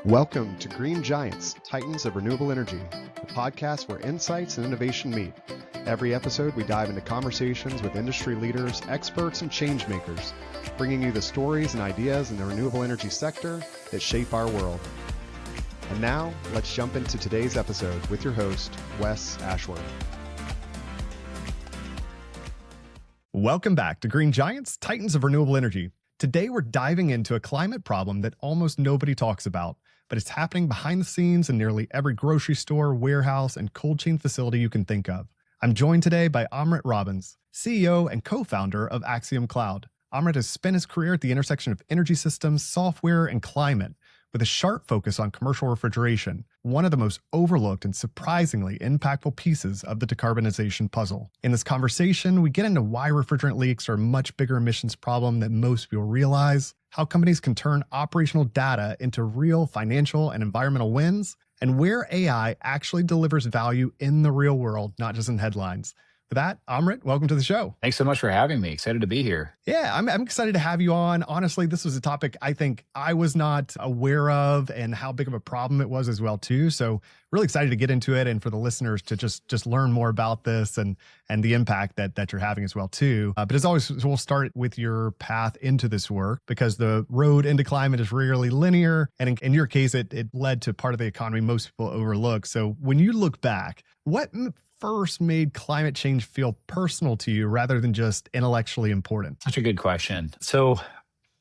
Welcome to Green Giants, Titans of Renewable Energy, the podcast where insights and innovation meet. Every episode, we dive into conversations with industry leaders, experts, and change makers, bringing you the stories and ideas in the renewable energy sector that shape our world. And now, let's jump into today's episode with your host, Wes Ashworth. Welcome back to Green Giants, Titans of Renewable Energy. Today, we're diving into a climate problem that almost nobody talks about, but it's happening behind the scenes in nearly every grocery store, warehouse, and cold chain facility you can think of. I'm joined today by Amrit Robbins, CEO and co-founder of Axiom Cloud. Amrit has spent his career at the intersection of energy systems, software, and climate, with a sharp focus on commercial refrigeration, one of the most overlooked and surprisingly impactful pieces of the decarbonization puzzle. In this conversation, we get into why refrigerant leaks are a much bigger emissions problem than most people realize, how companies can turn operational data into real financial and environmental wins, and where AI actually delivers value in the real world, not just in headlines. With that, Amrit, welcome to the show. Thanks so much for having me. Excited to be here. Yeah, I'm excited to have you on. Honestly, this was a topic I think I was not aware of and how big of a problem it was as well, too. So really excited to get into it and for the listeners to just learn more about this and the impact that you're having as well, too. But as always, we'll start with your path into this work because the road into climate is rarely linear. And in your case, it led to part of the economy most people overlook. So when you look back, what first made climate change feel personal to you rather than just intellectually important? Such a good question. So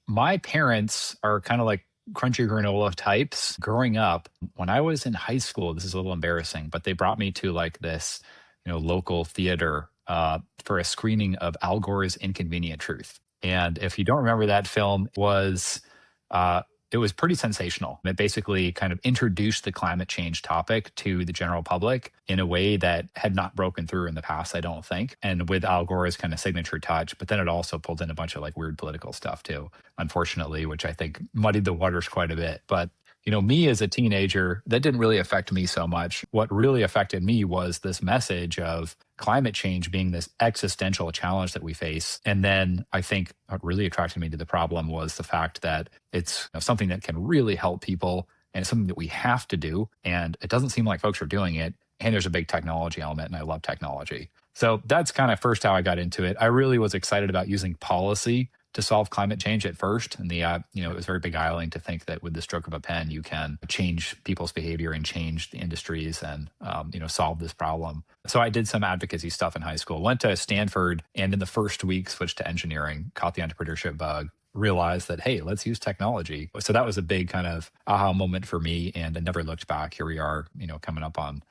my parents are kind of like crunchy granola types. Growing up, when I was in high school, this is a little embarrassing, but they brought me to like this, local theater for a screening of Al Gore's Inconvenient Truth. And if you don't remember, that film it was pretty sensational. It basically kind of introduced the climate change topic to the general public in a way that had not broken through in the past, I don't think. And with Al Gore's kind of signature touch, but then it also pulled in a bunch of like weird political stuff too, unfortunately, which I think muddied the waters quite a bit. But me as a teenager, that didn't really affect me so much. What really affected me was this message of climate change being this existential challenge that we face. And then I think what really attracted me to the problem was the fact that it's something that can really help people and it's something that we have to do. And it doesn't seem like folks are doing it. And there's a big technology element, and I love technology. So that's kind of first how I got into it. I really was excited about using policy to solve climate change at first. And it was very beguiling to think that with the stroke of a pen, you can change people's behavior and change the industries and, solve this problem. So I did some advocacy stuff in high school, went to Stanford, and in the first week switched to engineering, caught the entrepreneurship bug, realized that, hey, let's use technology. So that was a big kind of aha moment for me. And I never looked back. Here we are, coming up on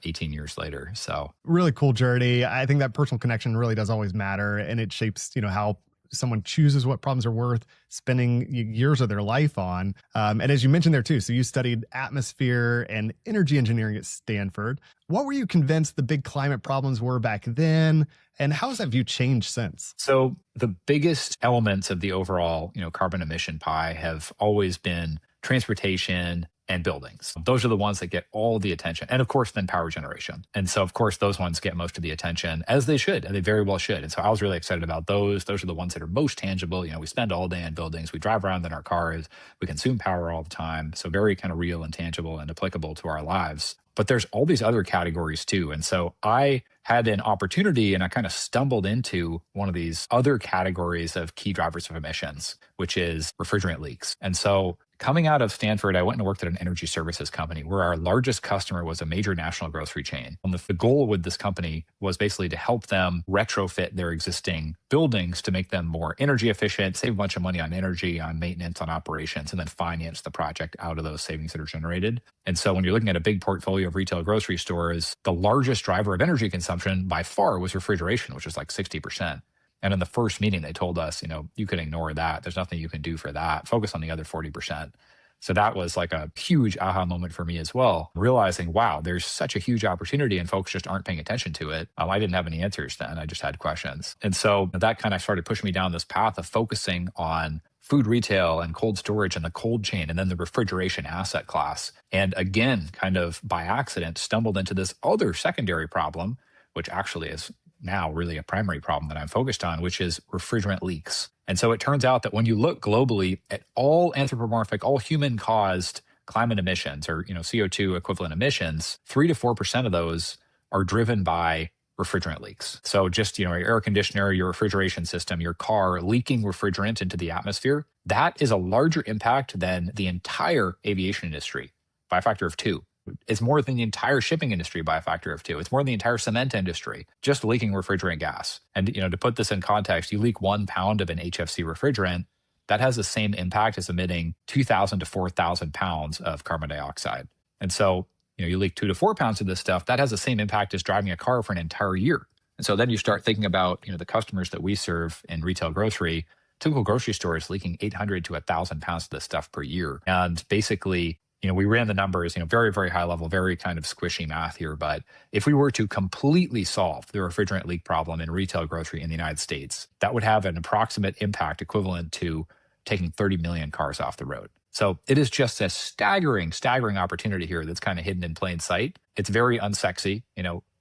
18 years later. So really cool journey. I think that personal connection really does always matter. And it shapes, how someone chooses what problems are worth spending years of their life on. And as you mentioned there too, so you studied atmosphere and energy engineering at Stanford. What were you convinced the big climate problems were back then? And how has that view changed since? So the biggest elements of the overall, carbon emission pie have always been transportation and buildings. Those are the ones that get all the attention. And of course, then power generation. And so, of course, those ones get most of the attention, as they should, and they very well should. And so I was really excited about those. Those are the ones that are most tangible. We spend all day in buildings. We drive around in our cars. We consume power all the time. So very kind of real and tangible and applicable to our lives. But there's all these other categories too. And so I had an opportunity and I kind of stumbled into one of these other categories of key drivers of emissions, which is refrigerant leaks. And so coming out of Stanford, I went and worked at an energy services company where our largest customer was a major national grocery chain. And the goal with this company was basically to help them retrofit their existing buildings to make them more energy efficient, save a bunch of money on energy, on maintenance, on operations, and then finance the project out of those savings that are generated. And so when you're looking at a big portfolio of retail grocery stores, the largest driver of energy consumption by far was refrigeration, which was like 60%. And in the first meeting, they told us, you can ignore that. There's nothing you can do for that. Focus on the other 40%. So that was like a huge aha moment for me as well, realizing, wow, there's such a huge opportunity and folks just aren't paying attention to it. I didn't have any answers then. I just had questions. And so that kind of started pushing me down this path of focusing on food retail and cold storage and the cold chain and then the refrigeration asset class. And again, kind of by accident, stumbled into this other secondary problem, which actually is now really a primary problem that I'm focused on, which is refrigerant leaks. And so it turns out that when you look globally at all anthropomorphic, all human-caused climate emissions or, CO2 equivalent emissions, 3 to 4% of those are driven by refrigerant leaks. So just, your air conditioner, your refrigeration system, your car leaking refrigerant into the atmosphere, that is a larger impact than the entire aviation industry by a factor of 2. It's more than the entire shipping industry by a factor of 2. It's more than the entire cement industry, just leaking refrigerant gas. And, to put this in context, you leak 1 pound of an HFC refrigerant, that has the same impact as emitting 2,000 to 4,000 pounds of carbon dioxide. And so, you leak 2 to 4 pounds of this stuff, that has the same impact as driving a car for an entire year. And so then you start thinking about, the customers that we serve in retail grocery. Typical grocery store is leaking 800 to 1,000 pounds of this stuff per year. And basically, we ran the numbers, very, very high level, very kind of squishy math here. But if we were to completely solve the refrigerant leak problem in retail grocery in the United States, that would have an approximate impact equivalent to taking 30 million cars off the road. So it is just a staggering opportunity here that's kind of hidden in plain sight. It's very unsexy,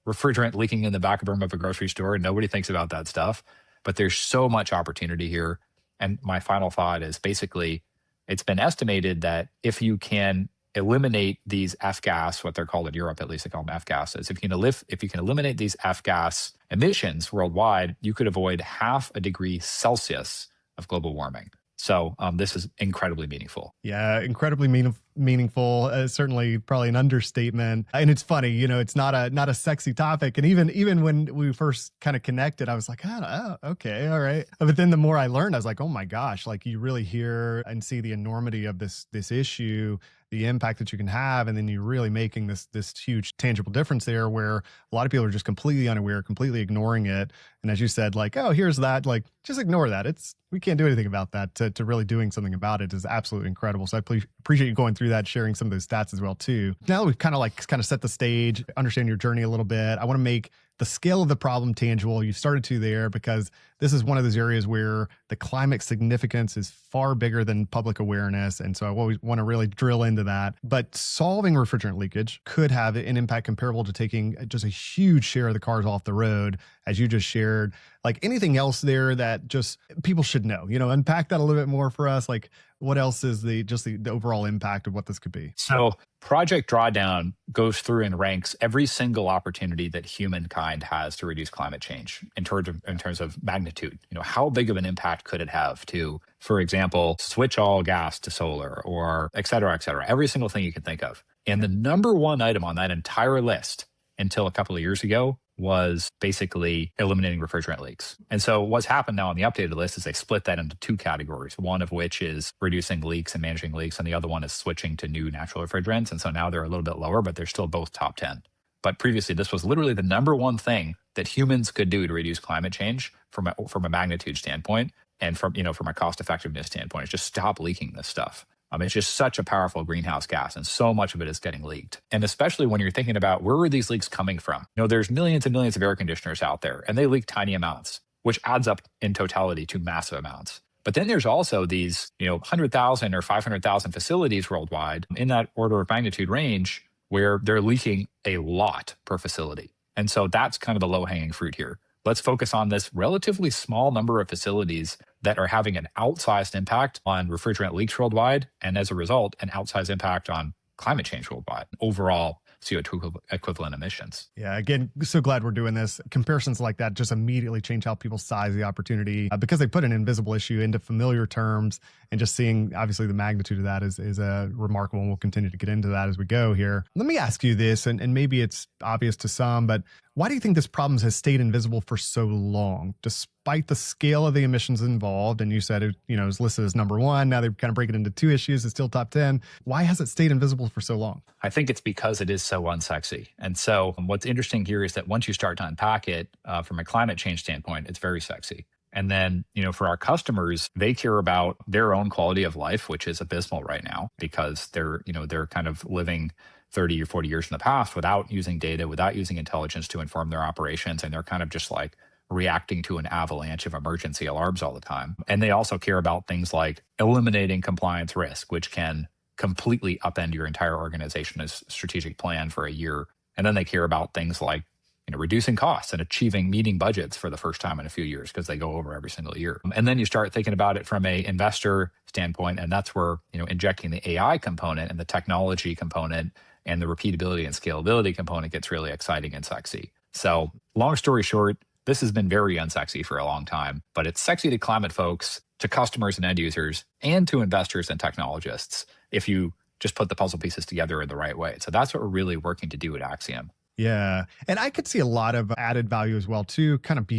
refrigerant leaking in the back room of a grocery store, and nobody thinks about that stuff. But there's so much opportunity here. And my final thought is basically, it's been estimated that if you can eliminate these F-gas, what they're called in Europe, at least they call them F-gases, if you can eliminate these F-gas emissions worldwide, you could avoid 0.5 degree Celsius of global warming. So this is incredibly meaningful. Yeah, incredibly meaningful. Certainly, probably an understatement. And it's funny, it's not a sexy topic. And even when we first kind of connected, I was like, oh, okay, all right. But then the more I learned, I was like, oh my gosh, like you really hear and see the enormity of this issue, the impact that you can have, and then you're really making this huge tangible difference there, where a lot of people are just completely unaware, completely ignoring it. And as you said, like, oh, here's that, like, just ignore that. We can't do anything about that. To really doing something about it is absolutely incredible. So I appreciate you going through that, sharing some of those stats as well too. Now that we've kind of set the stage, understand your journey a little bit, I want to make the scale of the problem tangible. You started to there, because this is one of those areas where the climate significance is far bigger than public awareness. And so I always want to really drill into that. But solving refrigerant leakage could have an impact comparable to taking just a huge share of the cars off the road, as you just shared. Like, anything else there that just people should know, unpack that a little bit more for us. Like, what else is the overall impact of what this could be? So Project Drawdown goes through and ranks every single opportunity that humankind has to reduce climate change in terms of magnitude. How big of an impact could it have to, for example, switch all gas to solar, or et cetera, every single thing you can think of. And the number one item on that entire list until a couple of years ago was basically eliminating refrigerant leaks. And so what's happened now on the updated list is they split that into 2 categories, one of which is reducing leaks and managing leaks, and the other one is switching to new natural refrigerants. And so now they're a little bit lower, but they're still both top 10. But previously, this was literally the number one thing that humans could do to reduce climate change from a magnitude standpoint, and from a cost effectiveness standpoint. Is just stop leaking this stuff. It's just such a powerful greenhouse gas, and so much of it is getting leaked. And especially when you're thinking about, where are these leaks coming from? There's millions and millions of air conditioners out there, and they leak tiny amounts, which adds up in totality to massive amounts. But then there's also these, 100,000 or 500,000 facilities worldwide in that order of magnitude range, where they're leaking a lot per facility. And so that's kind of the low-hanging fruit here. Let's focus on this relatively small number of facilities that are having an outsized impact on refrigerant leaks worldwide, and as a result, an outsized impact on climate change worldwide, overall CO2 equivalent emissions. Yeah, again, so glad we're doing this. Comparisons like that just immediately change how people size the opportunity, because they put an invisible issue into familiar terms, and just seeing obviously the magnitude of that is remarkable, and we'll continue to get into that as we go here. Let me ask you this, and maybe it's obvious to some, but why do you think this problem has stayed invisible for so long, despite the scale of the emissions involved? And you said it, was listed as number 1. Now they kind of break it into 2 issues. It's still top 10. Why has it stayed invisible for so long? I think it's because it is so unsexy. And so what's interesting here is that once you start to unpack it from a climate change standpoint, it's very sexy. And then, for our customers, they care about their own quality of life, which is abysmal right now, because they're kind of living 30 or 40 years in the past without using data, without using intelligence to inform their operations. And they're kind of just like reacting to an avalanche of emergency alarms all the time. And they also care about things like eliminating compliance risk, which can completely upend your entire organization's strategic plan for a year. And then they care about things like reducing costs and meeting budgets for the first time in a few years because they go over every single year. And then you start thinking about it from a investor standpoint, and that's where, injecting the AI component and the technology component and the repeatability and scalability component gets really exciting and sexy. So long story short, this has been very unsexy for a long time, but it's sexy to climate folks, to customers and end users, and to investors and technologists if you just put the puzzle pieces together in the right way. So that's what we're really working to do at Axiom. Yeah. And I could see a lot of added value as well, too, kind of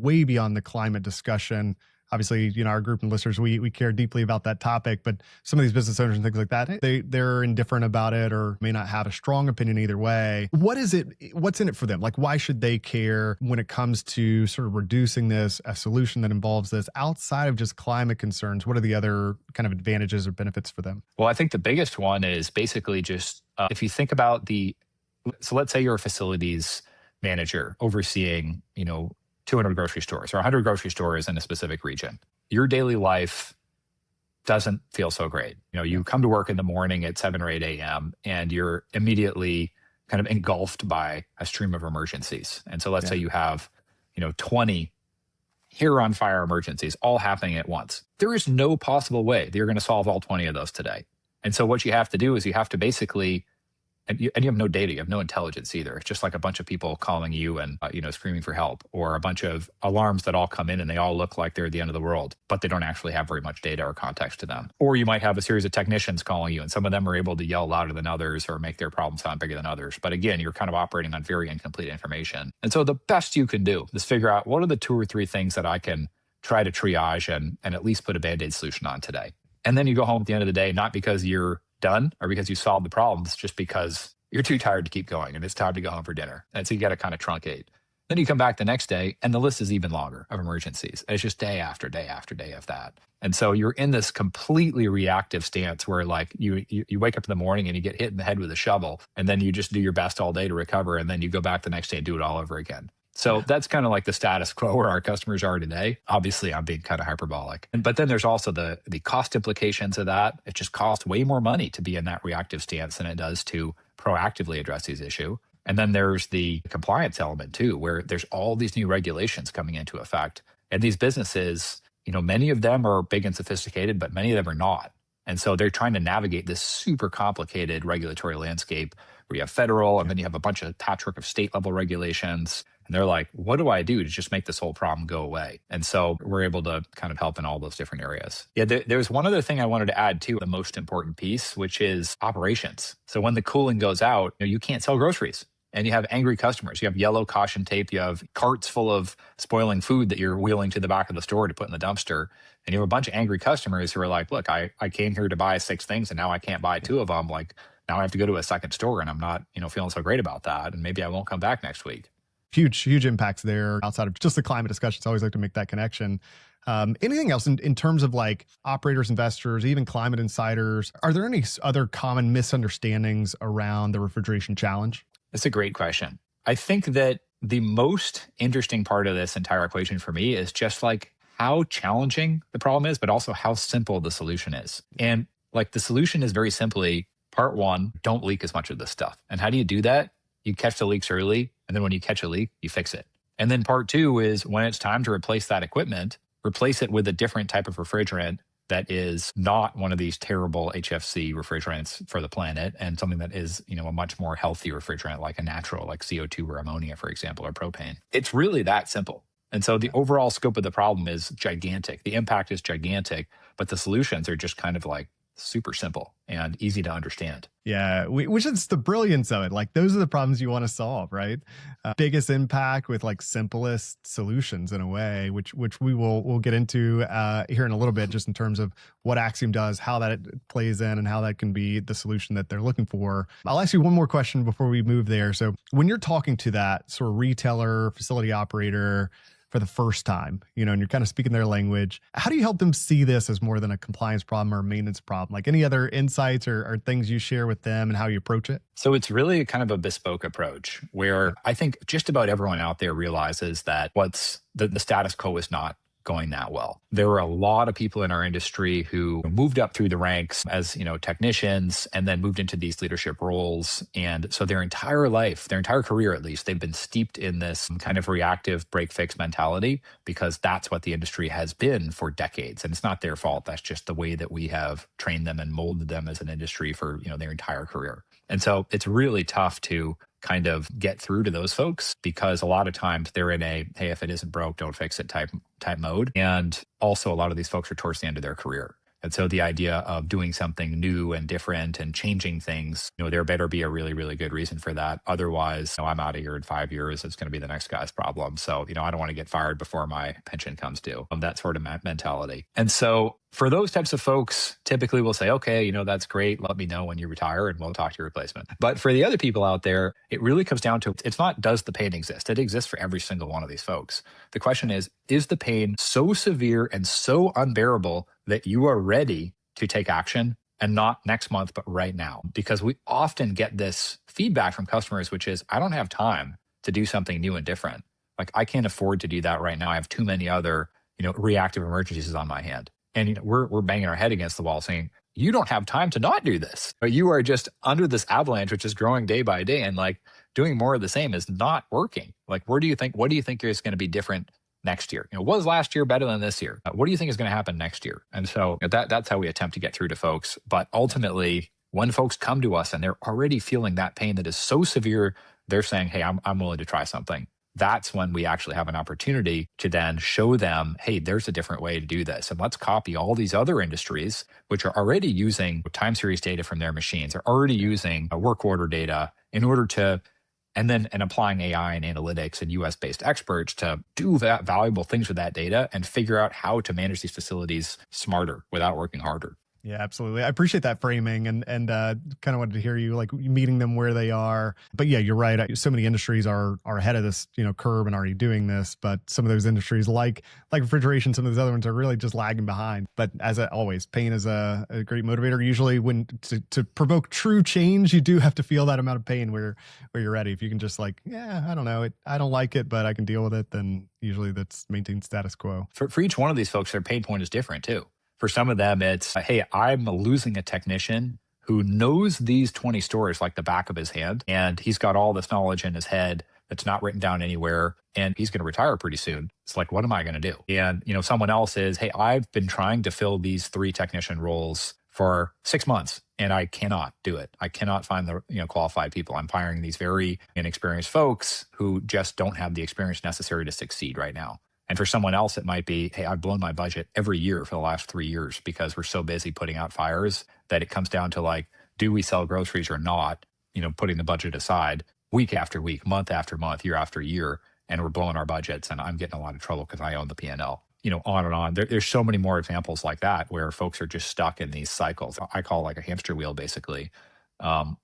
way beyond the climate discussion. Obviously, our group and listeners, we care deeply about that topic, but some of these business owners and things like that, they're indifferent about it or may not have a strong opinion either way. What's in it for them? Like, why should they care when it comes to sort of reducing this, a solution that involves this outside of just climate concerns? What are the other kind of advantages or benefits for them? Well, I think the biggest one is basically just, if you think about so let's say you're a facilities manager overseeing, 200 grocery stores or 100 grocery stores in a specific region. Your daily life doesn't feel so great. You come to work in the morning at 7 or 8 a.m. and you're immediately kind of engulfed by a stream of emergencies. And so let's say you have, 20 hair on fire emergencies all happening at once. There is no possible way that you're going to solve all 20 of those today. And so what you have to do is you have to basically, and you have no data, you have no intelligence either. It's just like a bunch of people calling you and, screaming for help, or a bunch of alarms that all come in and they all look like they're at the end of the world, but they don't actually have very much data or context to them. Or you might have a series of technicians calling you and some of them are able to yell louder than others or make their problem sound bigger than others. But again, you're kind of operating on very incomplete information. And so the best you can do is figure out what are the 2 or 3 things that I can try to triage and at least put a Band-Aid solution on today. And then you go home at the end of the day, not because you're done or because you solved the problems, just because you're too tired to keep going and it's time to go home for dinner. And so you got to kind of truncate. Then you come back the next day and the list is even longer of emergencies. And it's just day after day after day of that. And so you're in this completely reactive stance where like you wake up in the morning and you get hit in the head with a shovel and then you just do your best all day to recover. And then you go back the next day and do it all over again. So that's kind of like the status quo where our customers are today. Obviously, I'm being kind of hyperbolic. But then there's also the cost implications of that. It just costs way more money to be in that reactive stance than it does to proactively address these issues. And then there's the compliance element too, where there's all these new regulations coming into effect. And these businesses, many of them are big and sophisticated, but many of them are not. And so they're trying to navigate this super complicated regulatory landscape where you have federal and then you have a bunch of patchwork of state level regulations. And they're like, what do I do to just make this whole problem go away? And so we're able to kind of help in all those different areas. Yeah, there's one other thing I wanted to add too, the most important piece, which is operations. So when the cooling goes out, you can't sell groceries and you have angry customers. You have yellow caution tape. You have carts full of spoiling food that you're wheeling to the back of the store to put in the dumpster. And you have a bunch of angry customers who are like, look, I came here to buy 6 things and now I can't buy 2 of them. Like now I have to go to a second store and I'm not, feeling so great about that. And maybe I won't come back next week. Huge impacts there outside of just the climate discussions. I always like to make that connection. Anything else in terms of like operators, investors, even climate insiders? Are there any other common misunderstandings around the refrigeration challenge? That's a great question. I think that the most interesting part of this entire equation for me is just like how challenging the problem is, but also how simple the solution is. And like the solution is very simply, part 1, don't leak as much of this stuff. And how do you do that? You catch the leaks early. And then when you catch a leak, you fix it. And then part 2 is when it's time to replace that equipment, replace it with a different type of refrigerant that is not one of these terrible HFC refrigerants for the planet and something that is, a much more healthy refrigerant like a natural, like CO2 or ammonia, for example, or propane. It's really that simple. And so the overall scope of the problem is gigantic. The impact is gigantic, but the solutions are just kind of like super simple and easy to understand. Yeah, which is the brilliance of it. Like those are the problems you want to solve, right? Biggest impact with like simplest solutions in a way, which we'll get into here in a little bit, just in terms of what Axiom does, how that plays in, and how that can be the solution that they're looking for. I'll ask you one more question before we move there. So when you're talking to that sort of retailer, facility operator, for the first time, and you're kind of speaking their language, how do you help them see this as more than a compliance problem or a maintenance problem? Like any other insights or things you share with them and how you approach it? So it's really kind of a bespoke approach where I think just about everyone out there realizes that the status quo is not going that well. There were a lot of people in our industry who moved up through the ranks as, technicians and then moved into these leadership roles. And so their entire life, their entire career at least, they've been steeped in this kind of reactive break fix mentality because that's what the industry has been for decades. And it's not their fault. That's just the way that we have trained them and molded them as an industry for, their entire career. And so it's really tough to kind of get through to those folks because a lot of times they're in a, hey, if it isn't broke, don't fix it type mode. And also a lot of these folks are towards the end of their career. And so the idea of doing something new and different and changing things, there better be a really, really good reason for that. Otherwise, I'm out of here in 5 years. It's going to be the next guy's problem. So, I don't want to get fired before my pension comes due. That sort of mentality. And so for those types of folks, typically we'll say, okay, that's great. Let me know when you retire and we'll talk to your replacement. But for the other people out there, it really comes down to, it's not, does the pain exist? It exists for every single one of these folks. The question is the pain so severe and so unbearable that you are ready to take action, and not next month, but right now? Because we often get this feedback from customers, which is, I don't have time to do something new and different. Like, I can't afford to do that right now. I have too many other, reactive emergencies on my hand. And we're banging our head against the wall saying, you don't have time to not do this. But you are just under this avalanche, which is growing day by day. And like, doing more of the same is not working. Like, what do you think is going to be different next year? Was last year better than this year? What do you think is going to happen next year? And so that's how we attempt to get through to folks. But ultimately, when folks come to us and they're already feeling that pain that is so severe, they're saying, hey, I'm willing to try something. That's when we actually have an opportunity to then show them, hey, there's a different way to do this. And let's copy all these other industries, which are already using time series data from their machines, are already using work order data in order to, and applying AI and analytics and US-based experts to do that valuable things with that data and figure out how to manage these facilities smarter without working harder. Yeah, absolutely. I appreciate that framing and kind of wanted to hear you like meeting them where they are. But yeah, you're right. So many industries are ahead of this, curve and already doing this. But some of those industries like refrigeration, some of those other ones are really just lagging behind. But as always, pain is a great motivator. Usually when to provoke true change, you do have to feel that amount of pain where you're ready. If you can just like, yeah, I don't know, I don't like it, but I can deal with it, then usually that's maintain status quo. For each one of these folks, their pain point is different too. For some of them, it's, hey, I'm losing a technician who knows these 20 stores like the back of his hand, and he's got all this knowledge in his head that's not written down anywhere, and he's going to retire pretty soon. It's like, what am I going to do? And, someone else is, hey, I've been trying to fill these 3 technician roles for 6 months, and I cannot do it. I cannot find the qualified people. I'm hiring these very inexperienced folks who just don't have the experience necessary to succeed right now. And for someone else, it might be, hey, I've blown my budget every year for the last 3 years because we're so busy putting out fires that it comes down to like, do we sell groceries or not? Putting the budget aside week after week, month after month, year after year, and we're blowing our budgets and I'm getting a lot of trouble because I own the P&L. On and on. There's so many more examples like that where folks are just stuck in these cycles. I call it like a hamster wheel, basically.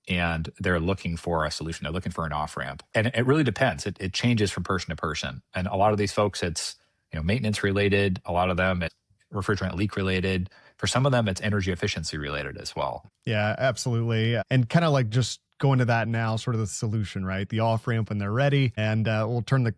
And they're looking for a solution. They're looking for an off-ramp. And it really depends. It changes from person to person. And a lot of these folks, it's maintenance related. A lot of them, it's refrigerant leak related. For some of them, it's energy efficiency related as well. Yeah, absolutely. And kind of like just going to that now, sort of the solution, right? The off-ramp when they're ready. And we'll turn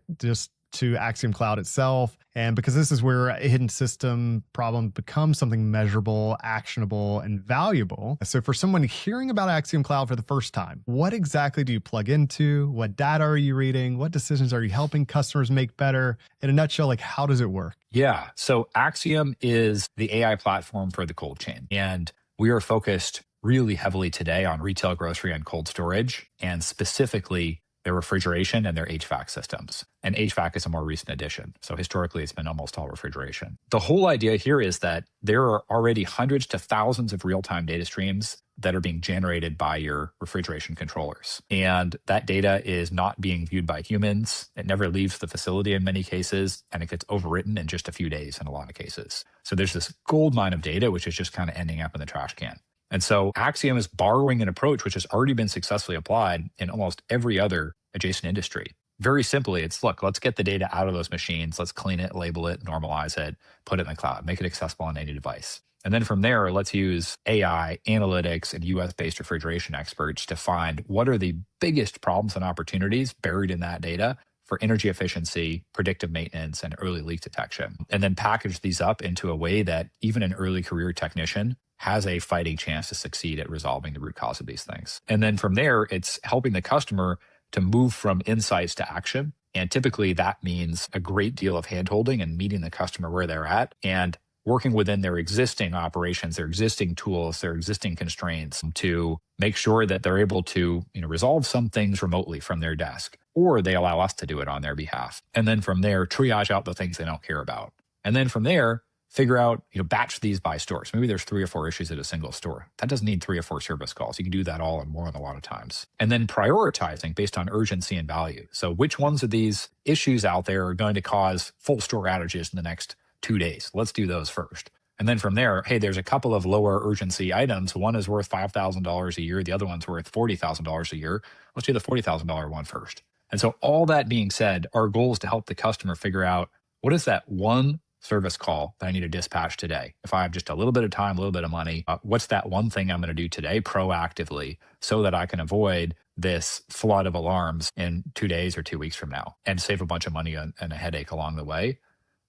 to Axiom Cloud itself. And because this is where a hidden system problem becomes something measurable, actionable, and valuable. So for someone hearing about Axiom Cloud for the first time, what exactly do you plug into? What data are you reading? What decisions are you helping customers make better? In a nutshell, like how does it work? Yeah. So Axiom is the AI platform for the cold chain. And we are focused really heavily today on retail, grocery, and cold storage, and specifically their refrigeration and their HVAC systems. And HVAC is a more recent addition. So historically, it's been almost all refrigeration. The whole idea here is that there are already hundreds to thousands of real-time data streams that are being generated by your refrigeration controllers. And that data is not being viewed by humans. It never leaves the facility in many cases, and it gets overwritten in just a few days in a lot of cases. So there's this gold mine of data, which is just kind of ending up in the trash can. And so Axiom is borrowing an approach which has already been successfully applied in almost every other adjacent industry. Very simply, it's, look, let's get the data out of those machines. Let's clean it, label it, normalize it, put it in the cloud, make it accessible on any device. And then from there, let's use AI, analytics, and US-based refrigeration experts to find what are the biggest problems and opportunities buried in that data for energy efficiency, predictive maintenance, and early leak detection. And then package these up into a way that even an early career technician has a fighting chance to succeed at resolving the root cause of these things. And then from there, it's helping the customer to move from insights to action. And typically that means a great deal of handholding and meeting the customer where they're at and working within their existing operations, their existing tools, their existing constraints to make sure that they're able to, resolve some things remotely from their desk, or they allow us to do it on their behalf. And then from there, triage out the things they don't care about. And then from there, figure out, batch these by stores. Maybe there's 3 or 4 issues at a single store. That doesn't need 3 or 4 service calls. You can do that all and more a lot of times. And then prioritizing based on urgency and value. So which ones of these issues out there are going to cause full store outages in the next 2 days? Let's do those first. And then from there, hey, there's a couple of lower urgency items. One is worth $5,000 a year. The other one's worth $40,000 a year. Let's do the $40,000 one first. And so all that being said, our goal is to help the customer figure out what is that one service call that I need to dispatch today. If I have just a little bit of time, a little bit of money, what's that one thing I'm going to do today proactively so that I can avoid this flood of alarms in 2 days or 2 weeks from now and save a bunch of money and a headache along the way.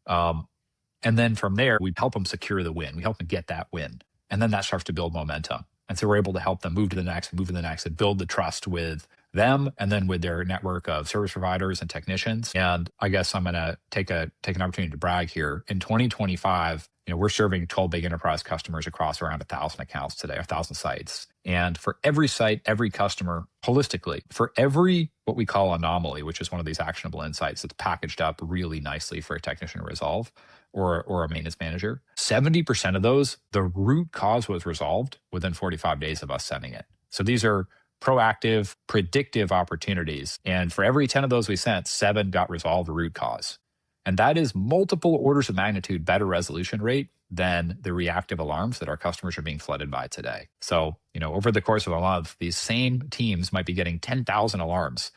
And then from there, we help them secure the win. We help them get that win. And then that starts to build momentum. And so we're able to help them move to the next, and build the trust with them and then with their network of service providers and technicians. And I guess I'm going to take an opportunity to brag here. In 2025, we're serving 12 big enterprise customers across around 1,000 accounts today, 1,000 sites. And for every site, every customer, holistically, for every what we call anomaly, which is one of these actionable insights that's packaged up really nicely for a technician to resolve or a maintenance manager, 70% of those, the root cause was resolved within 45 days of us sending it. So these are proactive, predictive opportunities. And for every 10 of those we sent, 7 got resolved the root cause. And that is multiple orders of magnitude better resolution rate than the reactive alarms that our customers are being flooded by today. So, over the course of a month, these same teams might be getting 10,000 alarms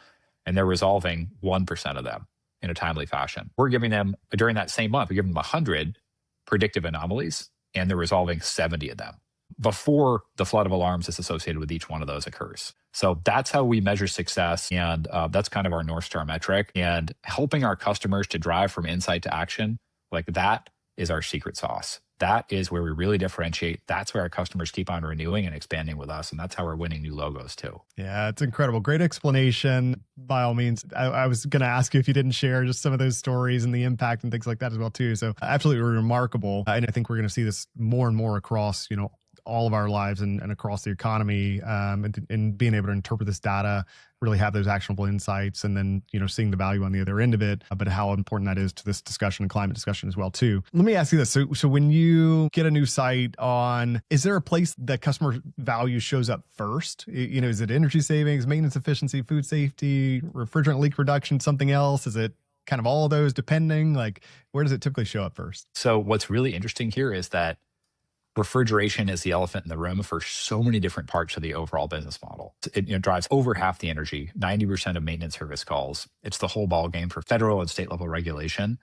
and they're resolving 1% of them in a timely fashion. We're giving them, during that same month, we give them 100 predictive anomalies and they're resolving 70 of them before the flood of alarms is associated with each one of those occurs. So that's how we measure success. And that's kind of our North Star metric. And helping our customers to drive from insight to action, like that is our secret sauce. That is where we really differentiate. That's where our customers keep on renewing and expanding with us. And that's how we're winning new logos too. Yeah, it's incredible. Great explanation. By all means, I was going to ask you if you didn't share just some of those stories and the impact and things like that as well too. So absolutely remarkable. And I think we're going to see this more and more across, all of our lives and across the economy, and being able to interpret this data, really have those actionable insights, and then, seeing the value on the other end of it, but how important that is to this discussion and climate discussion as well too. Let me ask you this. So when you get a new site on, is there a place that customer value shows up first? Is it energy savings, maintenance efficiency, food safety, refrigerant leak reduction, something else? Is it kind of all of those depending? Like, where does it typically show up first? So what's really interesting here is that refrigeration is the elephant in the room for so many different parts of the overall business model. It drives over half the energy, 90% of maintenance service calls. It's the whole ballgame for federal and state level regulation.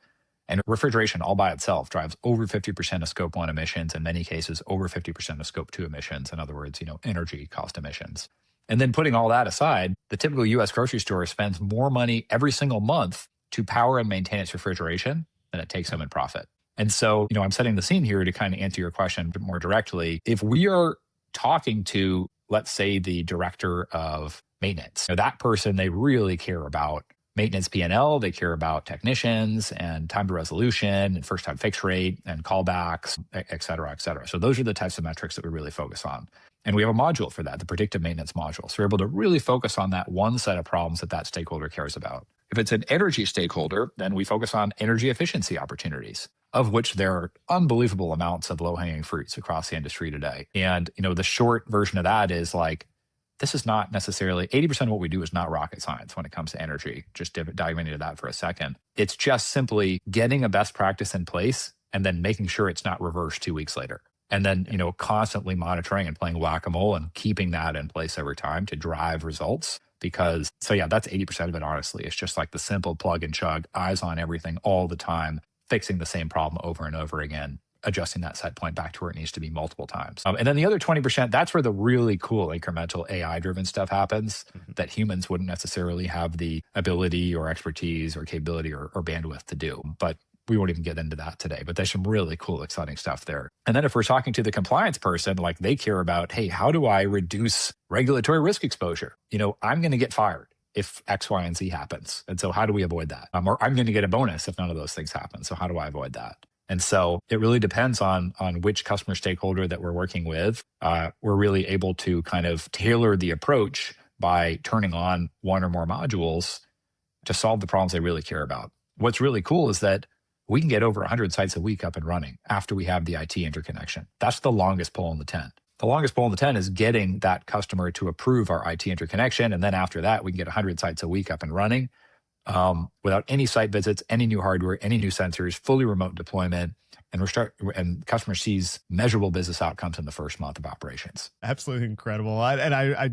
And refrigeration all by itself drives over 50% of scope 1 emissions, in many cases over 50% of scope 2 emissions. In other words, energy cost emissions. And then putting all that aside, the typical US grocery store spends more money every single month to power and maintain its refrigeration than it takes home in profit. And so, I'm setting the scene here to kind of answer your question a bit more directly. If we are talking to, let's say, the director of maintenance, that person, they really care about maintenance P&L, they care about technicians and time to resolution and first time fix rate and callbacks, et cetera, et cetera. So those are the types of metrics that we really focus on. And we have a module for that, the predictive maintenance module. So we're able to really focus on that one set of problems that stakeholder cares about. If it's an energy stakeholder, then we focus on energy efficiency opportunities, of which there are unbelievable amounts of low-hanging fruits across the industry today. And, the short version of that is like, this is not necessarily, 80% of what we do is not rocket science when it comes to energy. Just diving into that for a second. It's just simply getting a best practice in place and then making sure it's not reversed 2 weeks later. And then, constantly monitoring and playing whack-a-mole and keeping that in place over time to drive results. Because, that's 80% of it, honestly. It's just like the simple plug and chug, eyes on everything all the time, fixing the same problem over and over again, adjusting that set point back to where it needs to be multiple times. And then the other 20%, that's where the really cool incremental AI-driven stuff happens that humans wouldn't necessarily have the ability or expertise or capability or bandwidth to do. But we won't even get into that today, but there's some really cool, exciting stuff there. And then if we're talking to the compliance person, like they care about, hey, how do I reduce regulatory risk exposure? I'm going to get fired if X, Y, and Z happens. And so how do we avoid that? Or I'm going to get a bonus if none of those things happen. So how do I avoid that? And so it really depends on which customer stakeholder that we're working with. We're really able to kind of tailor the approach by turning on one or more modules to solve the problems they really care about. What's really cool is that we can get over 100 sites a week up and running after we have the IT interconnection. That's the longest pole in the tent. The longest pole in the tent is getting that customer to approve our IT interconnection. And then after that, we can get 100 sites a week up and running without any site visits, any new hardware, any new sensors, fully remote deployment. And customer sees measurable business outcomes in the first month of operations. Absolutely incredible. I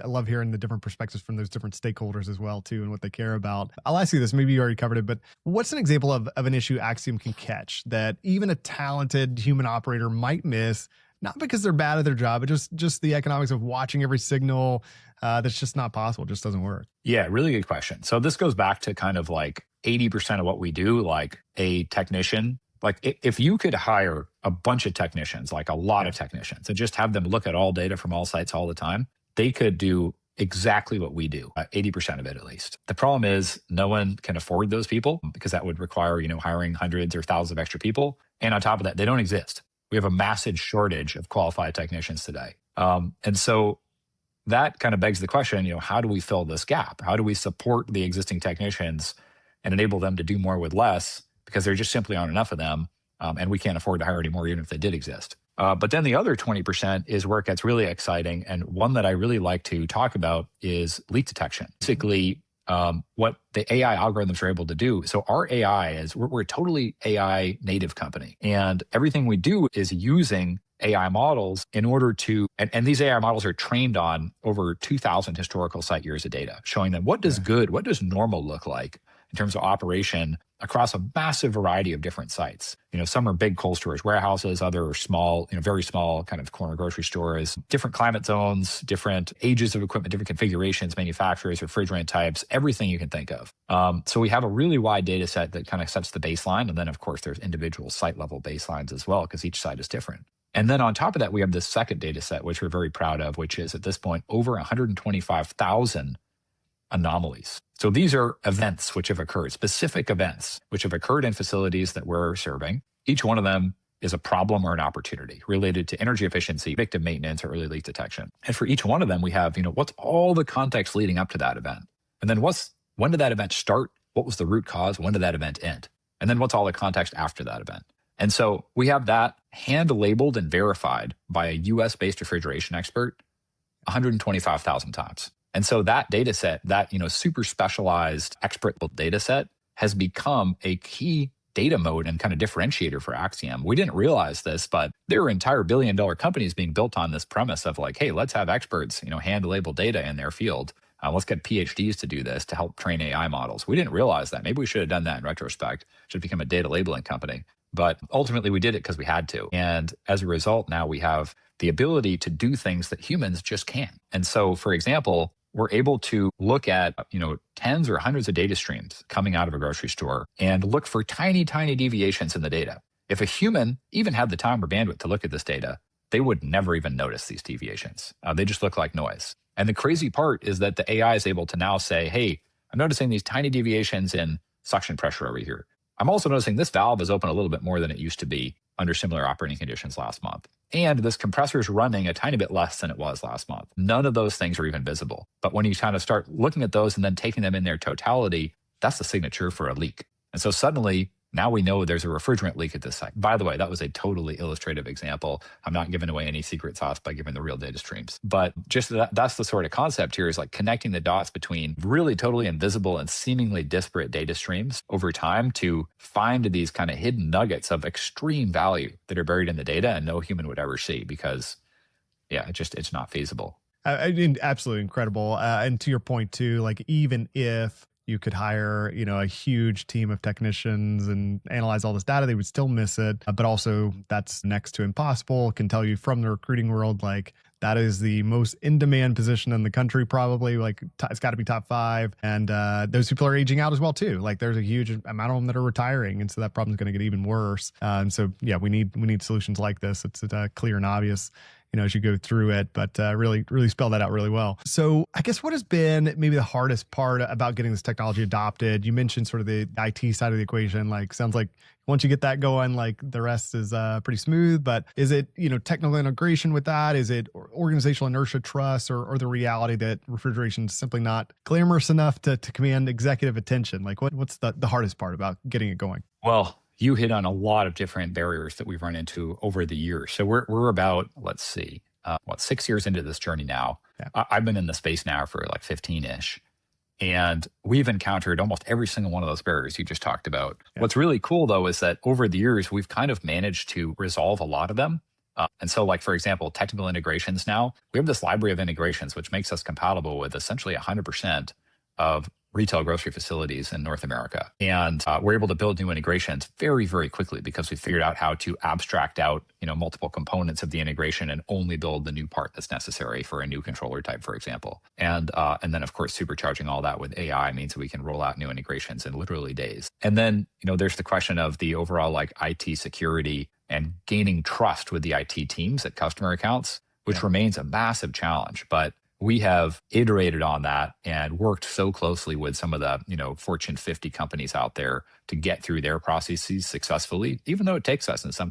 love hearing the different perspectives from those different stakeholders as well, too, and what they care about. I'll ask you this, maybe you already covered it, but what's an example of an issue Axiom can catch that even a talented human operator might miss, not because they're bad at their job, but just the economics of watching every signal that's just not possible, just doesn't work? Yeah, really good question. So this goes back to kind of like 80% of what we do, like a technician. Like if you could hire a bunch of technicians, like a lot of technicians, and just have them look at all data from all sites all the time, they could do exactly what we do, 80% of it at least. The problem is no one can afford those people because that would require, hiring hundreds or thousands of extra people. And on top of that, they don't exist. We have a massive shortage of qualified technicians today. And so that kind of begs the question, how do we fill this gap? How do we support the existing technicians and enable them to do more with less? Because there just simply aren't enough of them, and we can't afford to hire any more even if they did exist. But then the other 20% is where it gets really exciting, and one that I really like to talk about is leak detection. Basically, what the AI algorithms are able to do. So our AI is, we're a totally AI native company, and everything we do is using AI models in order to, and these AI models are trained on over 2,000 historical site years of data, showing them what does normal look like in terms of operation across a massive variety of different sites. Some are big cold storage warehouses, other are small, very small kind of corner grocery stores, different climate zones, different ages of equipment, different configurations, manufacturers, refrigerant types, everything you can think of. So we have a really wide data set that kind of sets the baseline. And then of course there's individual site level baselines as well, because each site is different. And then on top of that, we have this second data set, which we're very proud of, which is at this point over 125,000 anomalies. So these are events which have occurred, specific events which have occurred in facilities that we're serving. Each one of them is a problem or an opportunity related to energy efficiency, predictive maintenance, or early leak detection. And for each one of them, we have, what's all the context leading up to that event? And then when did that event start? What was the root cause? When did that event end? And then what's all the context after that event? And so we have that hand labeled and verified by a US-based refrigeration expert 125,000 times. And so that data set, that super specialized expert data set, has become a key data mode and kind of differentiator for Axiom. We didn't realize this, but there are entire billion-dollar companies being built on this premise of like, hey, let's have experts, hand label data in their field. Let's get PhDs to do this to help train AI models. We didn't realize that. Maybe we should have done that in retrospect. Should become a data labeling company. But ultimately, we did it because we had to. And as a result, now we have the ability to do things that humans just can't. And so, for example, we're able to look at, tens or hundreds of data streams coming out of a grocery store and look for tiny, tiny deviations in the data. If a human even had the time or bandwidth to look at this data, they would never even notice these deviations. They just look like noise. And the crazy part is that the AI is able to now say, hey, I'm noticing these tiny deviations in suction pressure over here. I'm also noticing this valve is open a little bit more than it used to be under similar operating conditions last month. And this compressor is running a tiny bit less than it was last month. None of those things are even visible. But when you kind of start looking at those and then taking them in their totality, that's the signature for a leak. And so suddenly, now we know there's a refrigerant leak at this site. By the way, that was a totally illustrative example. I'm not giving away any secret sauce by giving the real data streams. But just that's the sort of concept here, is like connecting the dots between really totally invisible and seemingly disparate data streams over time to find these kind of hidden nuggets of extreme value that are buried in the data and no human would ever see because, it's not feasible. Absolutely incredible. And to your point too, like even if you could hire, a huge team of technicians and analyze all this data, they would still miss it. But also that's next to impossible. Can tell you from the recruiting world, like that is the most in-demand position in the country, probably. Like it's got to be top 5. And those people are aging out as well too. Like there's a huge amount of them that are retiring, and so that problem's going to get even worse. So yeah, we need solutions like this. It's clear and obvious, as you go through it, but really spell that out really well. So I guess what has been maybe the hardest part about getting this technology adopted? You mentioned sort of the IT side of the equation. Like sounds like once you get that going, like the rest is pretty smooth. But is it technical integration with that? Is it organizational inertia, trust, or the reality that refrigeration is simply not glamorous enough to command executive attention? Like what's the hardest part about getting it going? Well, you hit on a lot of different barriers that we've run into over the years. So we're about, 6 years into this journey now. Yeah. I've been in the space now for like 15-ish. And we've encountered almost every single one of those barriers you just talked about. Yeah. What's really cool, though, is that over the years, we've kind of managed to resolve a lot of them. And so, like, for example, technical integrations now, we have this library of integrations, which makes us compatible with essentially 100% of retail grocery facilities in North America. And we're able to build new integrations very, very quickly because we figured out how to abstract out, multiple components of the integration and only build the new part that's necessary for a new controller type, for example. And then, of course, supercharging all that with AI means that we can roll out new integrations in literally days. And then, there's the question of the overall like IT security and gaining trust with the IT teams at customer accounts, which remains a massive challenge. But we have iterated on that and worked so closely with some of the, Fortune 50 companies out there to get through their processes successfully, even though it takes us in some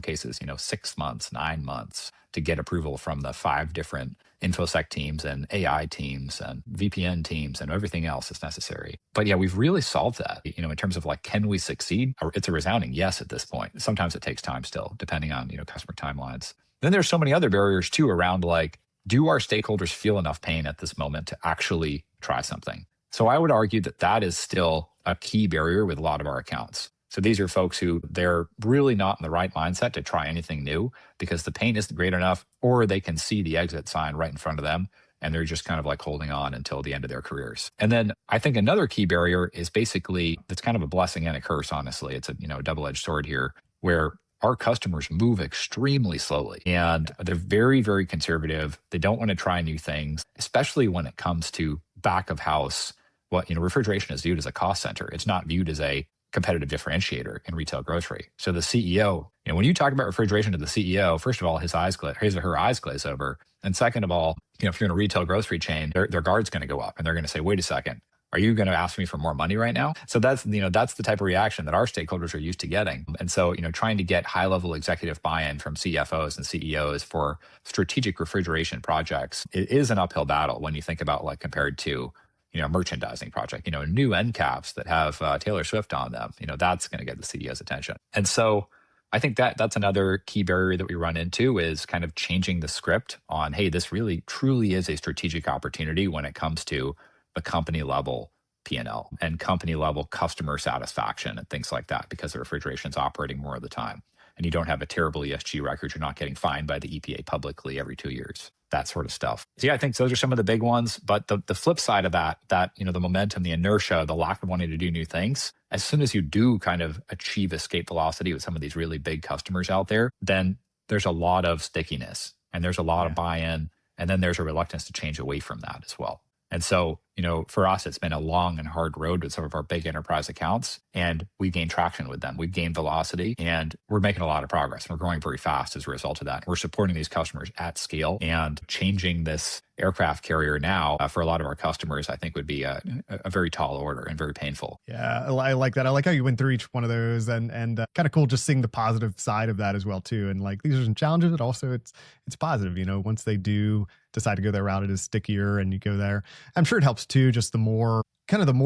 cases, 6 months, 9 months to get approval from the 5 different InfoSec teams and AI teams and VPN teams and everything else that's necessary. But yeah, we've really solved that, in terms of like, can we succeed? It's a resounding yes at this point. Sometimes it takes time still, depending on, customer timelines. Then there's so many other barriers too around like, do our stakeholders feel enough pain at this moment to actually try something? So I would argue that that is still a key barrier with a lot of our accounts. So these are folks who they're really not in the right mindset to try anything new because the pain isn't great enough, or they can see the exit sign right in front of them and they're just kind of like holding on until the end of their careers. And then I think another key barrier is basically, it's kind of a blessing and a curse, honestly. It's a double-edged sword here, where our customers move extremely slowly and they're very, very conservative. They don't want to try new things, especially when it comes to back of house. Refrigeration is viewed as a cost center. It's not viewed as a competitive differentiator in retail grocery. So the CEO, when you talk about refrigeration to the CEO, first of all, his or her eyes glaze over. And second of all, if you're in a retail grocery chain, their guard's going to go up and they're going to say, wait a second, are you going to ask me for more money right now? So that's the type of reaction that our stakeholders are used to getting. And so, trying to get high level executive buy-in from CFOs and CEOs for strategic refrigeration projects, it is an uphill battle when you think about like compared to, merchandising project, new end caps that have Taylor Swift on them, that's going to get the CEO's attention. And so I think that's another key barrier that we run into is kind of changing the script on, hey, this really truly is a strategic opportunity when it comes to the company level P&L and company level customer satisfaction and things like that, because the refrigeration is operating more of the time and you don't have a terrible ESG record. You're not getting fined by the EPA publicly every 2 years, that sort of stuff. So yeah, I think those are some of the big ones. But the flip side of that, the momentum, the inertia, the lack of wanting to do new things, as soon as you do kind of achieve escape velocity with some of these really big customers out there, then there's a lot of stickiness and there's a lot of buy-in. And then there's a reluctance to change away from that as well. And so, for us, it's been a long and hard road with some of our big enterprise accounts, and we've gained traction with them. We've gained velocity, and we're making a lot of progress. We're growing very fast as a result of that. We're supporting these customers at scale, and changing this aircraft carrier now for a lot of our customers, I think would be a very tall order and very painful. Yeah, I like that. I like how you went through each one of those, and kind of cool just seeing the positive side of that as well too. And like, these are some challenges, but also it's positive. Once they do decide to go that route, it is stickier and you go there. I'm sure it helps too, just the more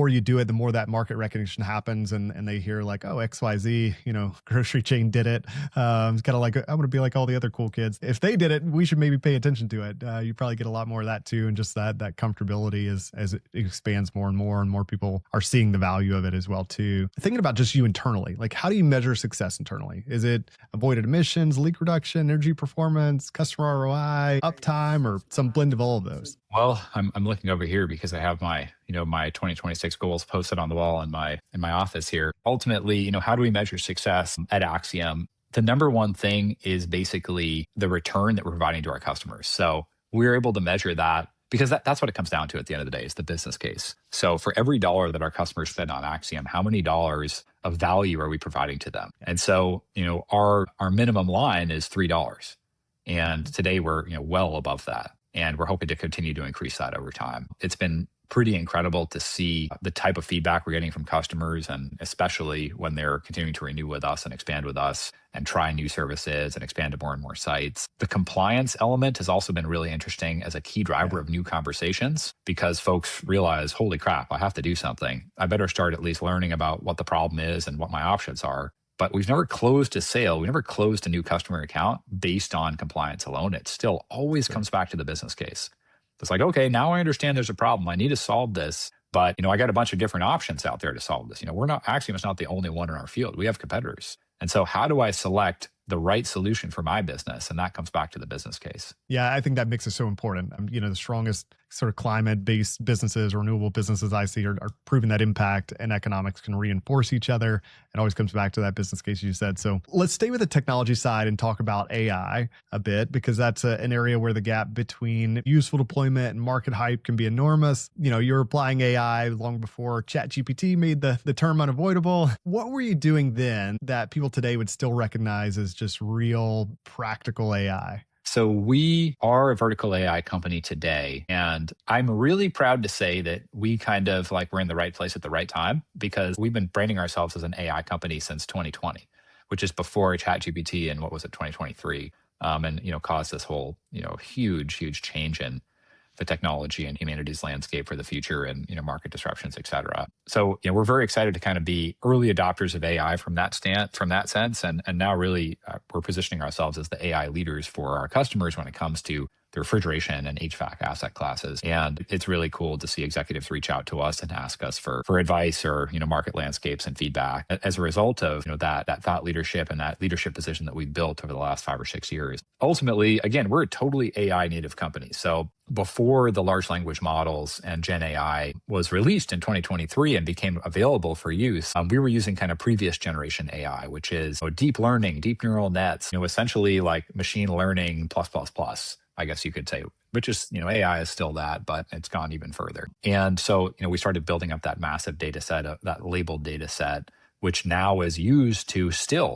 you do it, the more that market recognition happens and they hear like, oh, XYZ, grocery chain did it. It's kind of like, I want to be like all the other cool kids. If they did it, we should maybe pay attention to it. You probably get a lot more of that too. And just that comfortability as it expands more and more people are seeing the value of it as well too. Thinking about just you internally, like how do you measure success internally? Is it avoided emissions, leak reduction, energy performance, customer ROI, uptime, or some blend of all of those? Well, I'm looking over here because I have my my 2026 goals posted on the wall in my office here. Ultimately, how do we measure success at Axiom? The number one thing is basically the return that we're providing to our customers. So we're able to measure that because that's what it comes down to at the end of the day is the business case. So for every dollar that our customers spend on Axiom, how many dollars of value are we providing to them? And so, our minimum line is $3. And today we're, well above that. And we're hoping to continue to increase that over time. It's been pretty incredible to see the type of feedback we're getting from customers, and especially when they're continuing to renew with us and expand with us and try new services and expand to more and more sites. The compliance element has also been really interesting as a key driver of new conversations because folks realize, holy crap, I have to do something. I better start at least learning about what the problem is and what my options are. But we've never closed a sale. We never closed a new customer account based on compliance alone. It still always comes back to the business case. It's like, okay, now I understand there's a problem. I need to solve this. But, I got a bunch of different options out there to solve this. Axiom is not the only one in our field. We have competitors. And so how do I select the right solution for my business? And that comes back to the business case. Yeah, I think that mix is so important. The strongest sort of climate-based businesses, renewable businesses I see are proving that impact and economics can reinforce each other. It always comes back to that business case you said. So let's stay with the technology side and talk about AI a bit, because that's an area where the gap between useful deployment and market hype can be enormous. You're applying AI long before ChatGPT made the term unavoidable. What were you doing then that people today would still recognize as just real practical AI? So we are a vertical AI company today, and I'm really proud to say that we kind of we're in the right place at the right time because we've been branding ourselves as an AI company since 2020, which is before ChatGPT and 2023, and caused this whole huge change in the technology and humanity's landscape for the future and market disruptions, et cetera. So we're very excited to kind of be early adopters of AI from that sense, and now really we're positioning ourselves as the AI leaders for our customers when it comes to the refrigeration and HVAC asset classes. And it's really cool to see executives reach out to us and ask us for advice or market landscapes and feedback as a result of that thought leadership and that leadership position that we've built over the last 5 or 6 years. Ultimately, again, we're a totally AI native company. So before the large language models and Gen AI was released in 2023 and became available for use, we were using kind of previous generation AI, which is deep learning, deep neural nets, essentially like machine learning plus, I guess you could say, which is, AI is still that, but it's gone even further. And so, we started building up that massive data set, that labeled data set, which now is used to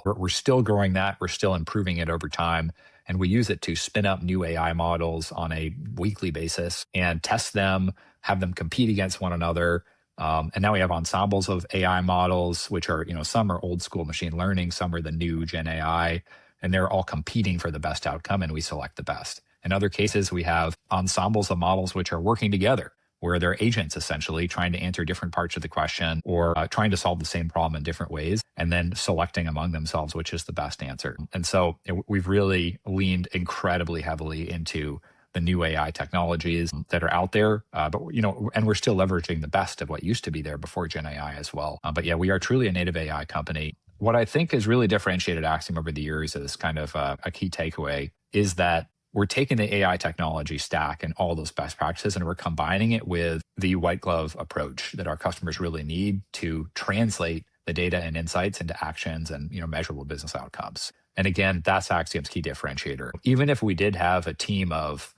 we're still growing that. We're still improving it over time. And we use it to spin up new AI models on a weekly basis and test them, have them compete against one another. And now we have ensembles of AI models, which are, some are old school machine learning, some are the new Gen AI, and they're all competing for the best outcome, and we select the best. In other cases, we have ensembles of models which are working together, where they're agents essentially trying to answer different parts of the question or trying to solve the same problem in different ways, and then selecting among themselves which is the best answer. And so we've really leaned incredibly heavily into the new AI technologies that are out there, and we're still leveraging the best of what used to be there before Gen AI as well. But yeah, we are truly a native AI company. What I think has really differentiated Axiom over the years as kind of a key takeaway is that we're taking the AI technology stack and all those best practices, and we're combining it with the white glove approach that our customers really need to translate the data and insights into actions and measurable business outcomes. And again, that's Axiom's key differentiator. Even if we did have a team of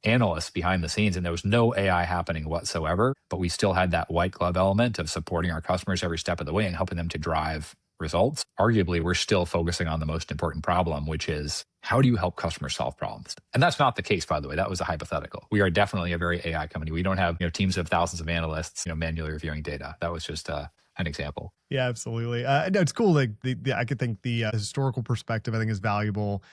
analysts behind the scenes and there was no AI happening whatsoever, but we still had that white glove element of supporting our customers every step of the way and helping them to drive results, arguably we're still focusing on the most important problem, which is how do you help customers solve problems? And that's not the case, by the way. That was a hypothetical. We are definitely a very AI company. We don't have teams of thousands of analysts manually reviewing data. That was just an example. Yeah, absolutely. No, it's cool. I could think the historical perspective I think is valuable.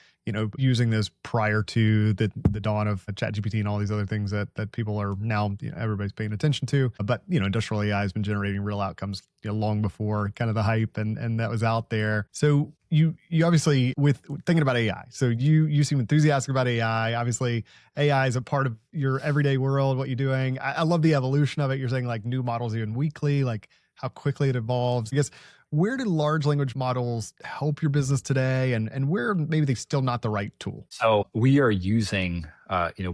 Using this prior to the dawn of ChatGPT and all these other things that people are now everybody's paying attention to. But industrial AI has been generating real outcomes long before kind of the hype and that was out there. So you obviously with thinking about AI. So you seem enthusiastic about AI. Obviously, AI is a part of your everyday world. What you're doing. I love the evolution of it. You're saying like new models even weekly. Like how quickly it evolves. I guess, where do large language models help your business today, and where maybe they're still not the right tool? So we are using,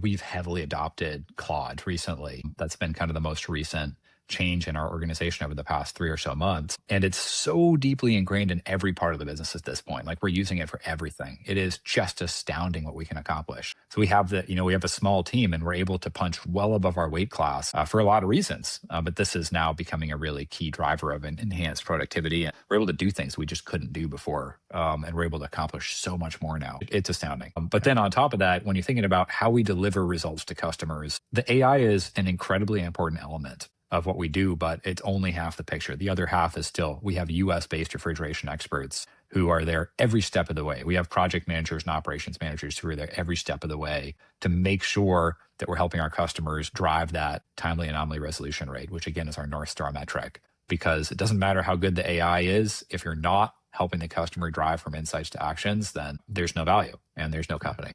we've heavily adopted Claude recently. That's been kind of the most recent change in our organization over the past 3 or so months. And it's so deeply ingrained in every part of the business at this point. Like we're using it for everything. It is just astounding what we can accomplish. So we have we have a small team and we're able to punch well above our weight class for a lot of reasons. But this is now becoming a really key driver of an enhanced productivity. And we're able to do things we just couldn't do before. And we're able to accomplish so much more now. It's astounding. But then on top of that, when you're thinking about how we deliver results to customers, the AI is an incredibly important element of what we do, but it's only half the picture. The other half is still, we have US-based refrigeration experts who are there every step of the way. We have project managers and operations managers who are there every step of the way to make sure that we're helping our customers drive that timely anomaly resolution rate, which again is our North Star metric. Because it doesn't matter how good the AI is, if you're not helping the customer drive from insights to actions, then there's no value and there's no company.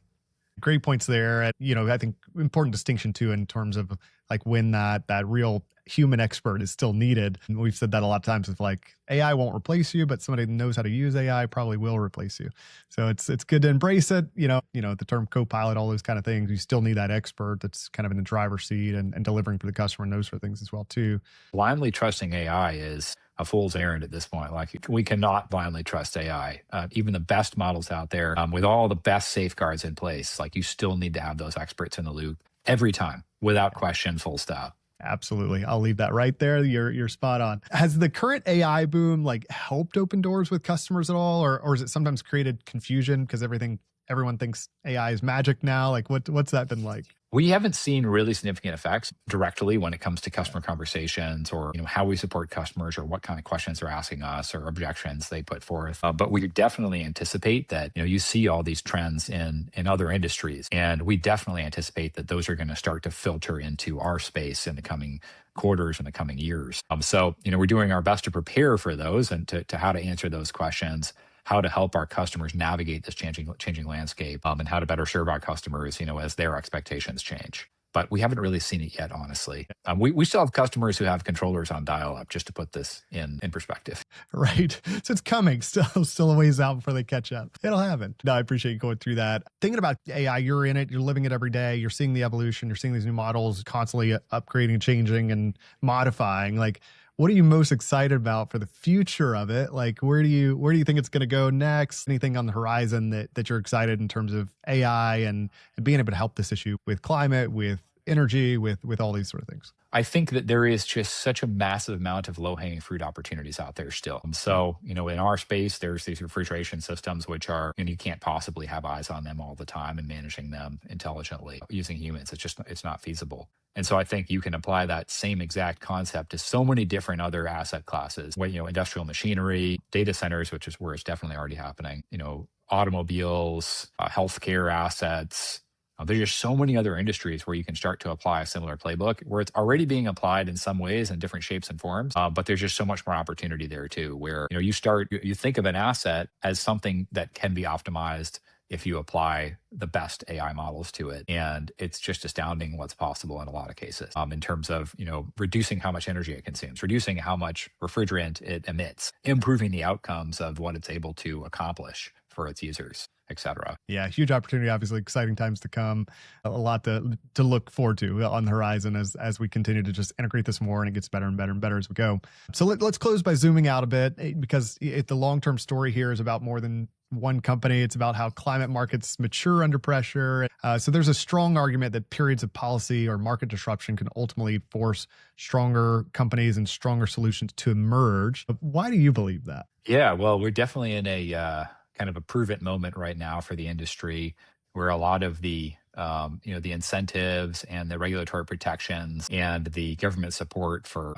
Great points there. I think important distinction too in terms of like when that real human expert is still needed. And we've said that a lot of times. It's like AI won't replace you, but somebody who knows how to use AI probably will replace you. So it's good to embrace it. The term co-pilot, all those kind of things. You still need that expert that's kind of in the driver's seat and delivering for the customer and those sort of things as well too. Blindly trusting AI is a fool's errand at this point. Like we cannot blindly trust AI. Even the best models out there, with all the best safeguards in place, like you still need to have those experts in the loop every time, without question, full stop. Absolutely. I'll leave that right there. You're spot on. Has the current AI boom like helped open doors with customers at all, or has it sometimes created confusion because everyone thinks AI is magic now? Like what's that been like? We haven't seen really significant effects directly when it comes to customer conversations or how we support customers or what kind of questions they're asking us or objections they put forth. But we definitely anticipate that you see all these trends in other industries, and we definitely anticipate that those are going to start to filter into our space in the coming quarters and the coming years. So we're doing our best to prepare for those and to how to answer those questions, how to help our customers navigate this changing landscape, and how to better serve our customers, as their expectations change. But we haven't really seen it yet, honestly. We still have customers who have controllers on dial-up, just to put this in perspective. Right. So it's coming, still a ways out before they catch up. It'll happen. No, I appreciate you going through that. Thinking about AI, you're in it, you're living it every day, you're seeing the evolution, you're seeing these new models constantly upgrading, changing, and modifying. Like, what are you most excited about for the future of it? Like, where do you think it's going to go next? Anything on the horizon that you're excited in terms of AI and being able to help this issue with climate, with energy, with all these sort of things? I think that there is just such a massive amount of low-hanging fruit opportunities out there still. So, in our space, there's these refrigeration systems, which are, you can't possibly have eyes on them all the time and managing them intelligently using humans. It's not feasible. And so I think you can apply that same exact concept to so many different other asset classes, industrial machinery, data centers, which is where it's definitely already happening, automobiles, healthcare assets. There's just so many other industries where you can start to apply a similar playbook where it's already being applied in some ways in different shapes and forms. But there's just so much more opportunity there too, where, you think of an asset as something that can be optimized if you apply the best AI models to it. And it's just astounding what's possible in a lot of cases, in terms of, reducing how much energy it consumes, reducing how much refrigerant it emits, improving the outcomes of what it's able to accomplish for its users, et cetera. Yeah, huge opportunity, obviously exciting times to come, a lot to look forward to on the horizon as we continue to just integrate this more and it gets better and better and better as we go. So let's close by zooming out a bit, because the long-term story here is about more than one company. It's about how climate markets mature under pressure. So there's a strong argument that periods of policy or market disruption can ultimately force stronger companies and stronger solutions to emerge. Why do you believe that? Yeah, well, we're definitely in a kind of a prove-it moment right now for the industry, where a lot of the the incentives and the regulatory protections and the government support for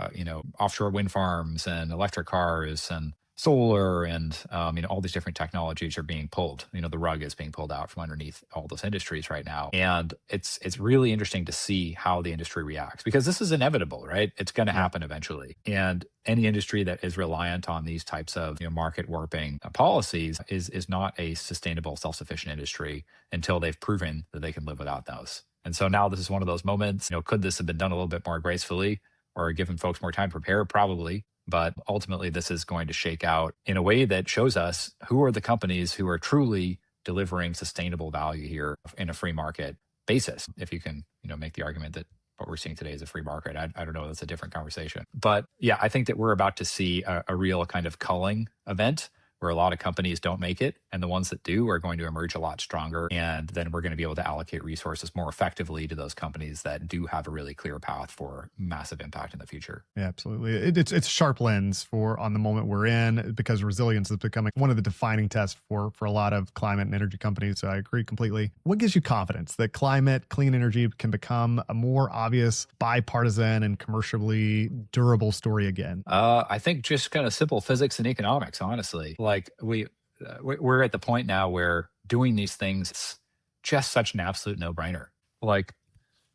offshore wind farms and electric cars and solar and all these different technologies are being pulled. The rug is being pulled out from underneath all those industries right now, and it's really interesting to see how the industry reacts, because this is inevitable, right? It's going to happen eventually, and any industry that is reliant on these types of market warping policies is not a sustainable, self-sufficient industry until they've proven that they can live without those. And so now this is one of those moments. Could this have been done a little bit more gracefully or given folks more time to prepare? Probably. But ultimately, this is going to shake out in a way that shows us who are the companies who are truly delivering sustainable value here in a free market basis. If you can, make the argument that what we're seeing today is a free market, I don't know. That's a different conversation. But yeah, I think that we're about to see a real kind of culling event where a lot of companies don't make it, and the ones that do are going to emerge a lot stronger. And then we're going to be able to allocate resources more effectively to those companies that do have a really clear path for massive impact in the future. Yeah, absolutely. It's a sharp lens on the moment we're in, because resilience is becoming one of the defining tests for a lot of climate and energy companies. So I agree completely. What gives you confidence that climate, clean energy can become a more obvious, bipartisan, and commercially durable story again? I think just kind of simple physics and economics, honestly. Like we're at the point now where doing these things is just such an absolute no-brainer. Like,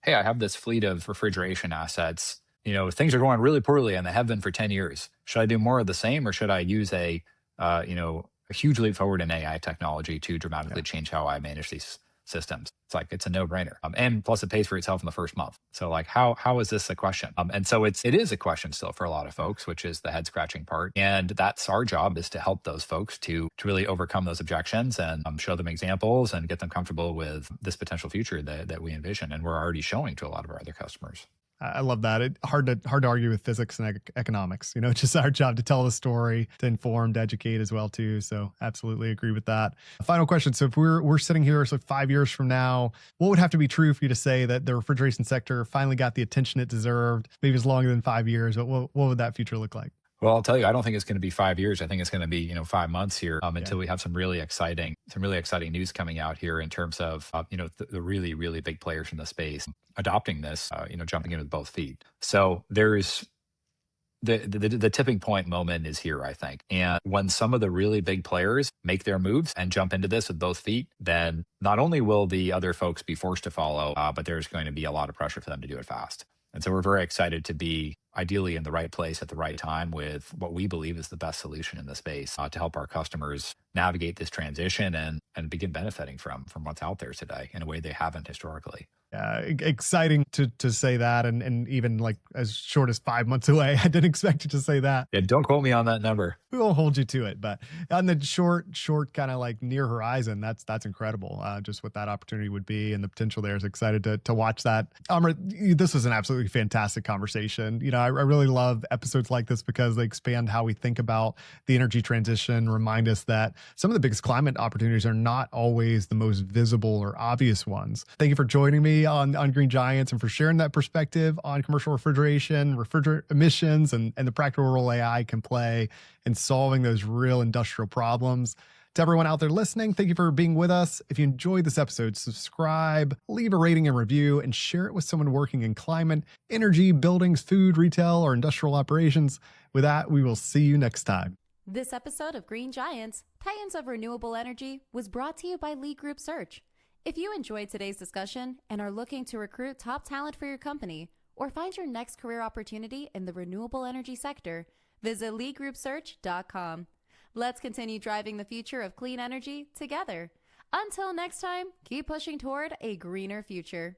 hey, I have this fleet of refrigeration assets. Things are going really poorly, and they have been for 10 years. Should I do more of the same, or should I use a huge leap forward in AI technology to dramatically change how I manage these systems? It's a no-brainer. And plus it pays for itself in the first month. So how is this a question? And so it is a question still for a lot of folks, which is the head scratching part. And that's our job, is to help those folks to really overcome those objections and show them examples and get them comfortable with this potential future that we envision. And we're already showing to a lot of our other customers. I love that. It's hard to argue with physics and economics. It's just our job to tell the story, to inform, to educate as well too. So absolutely agree with that. Final question. So if we're sitting here, so 5 years from now, what would have to be true for you to say that the refrigeration sector finally got the attention it deserved? Maybe it's longer than 5 years, but what would that future look like? Well, I'll tell you, I don't think it's going to be 5 years. I think it's going to be, 5 months here until we have some really exciting news coming out here in terms of, the really, really big players in the space adopting this, jumping in with both feet. So there's the tipping point moment is here, I think. And when some of the really big players make their moves and jump into this with both feet, then not only will the other folks be forced to follow, but there's going to be a lot of pressure for them to do it fast. And so we're very excited to be ideally in the right place at the right time with what we believe is the best solution in the space to help our customers navigate this transition and begin benefiting from what's out there today in a way they haven't historically. Exciting to say that, and even like as short as 5 months away. I didn't expect you to say that. Yeah, don't quote me on that number. We won't hold you to it, but on the short kind of like near horizon, that's incredible. Just what that opportunity would be and the potential there. Is excited to watch that. Amrit, this was an absolutely fantastic conversation. I really love episodes like this because they expand how we think about the energy transition, remind us that some of the biggest climate opportunities are not always the most visible or obvious ones. Thank you for joining me on Green Giants and for sharing that perspective on commercial refrigeration, refrigerant emissions, and the practical role AI can play in solving those real industrial problems. To everyone out there listening, thank you for being with us. If you enjoyed this episode, subscribe, leave a rating and review, and share it with someone working in climate, energy, buildings, food, retail, or industrial operations. With that, we will see you next time. This episode of Green Giants, Titans of Renewable Energy, was brought to you by Lead Group Search. If you enjoyed today's discussion and are looking to recruit top talent for your company or find your next career opportunity in the renewable energy sector, visit leadgroupsearch.com. Let's continue driving the future of clean energy together. Until next time, keep pushing toward a greener future.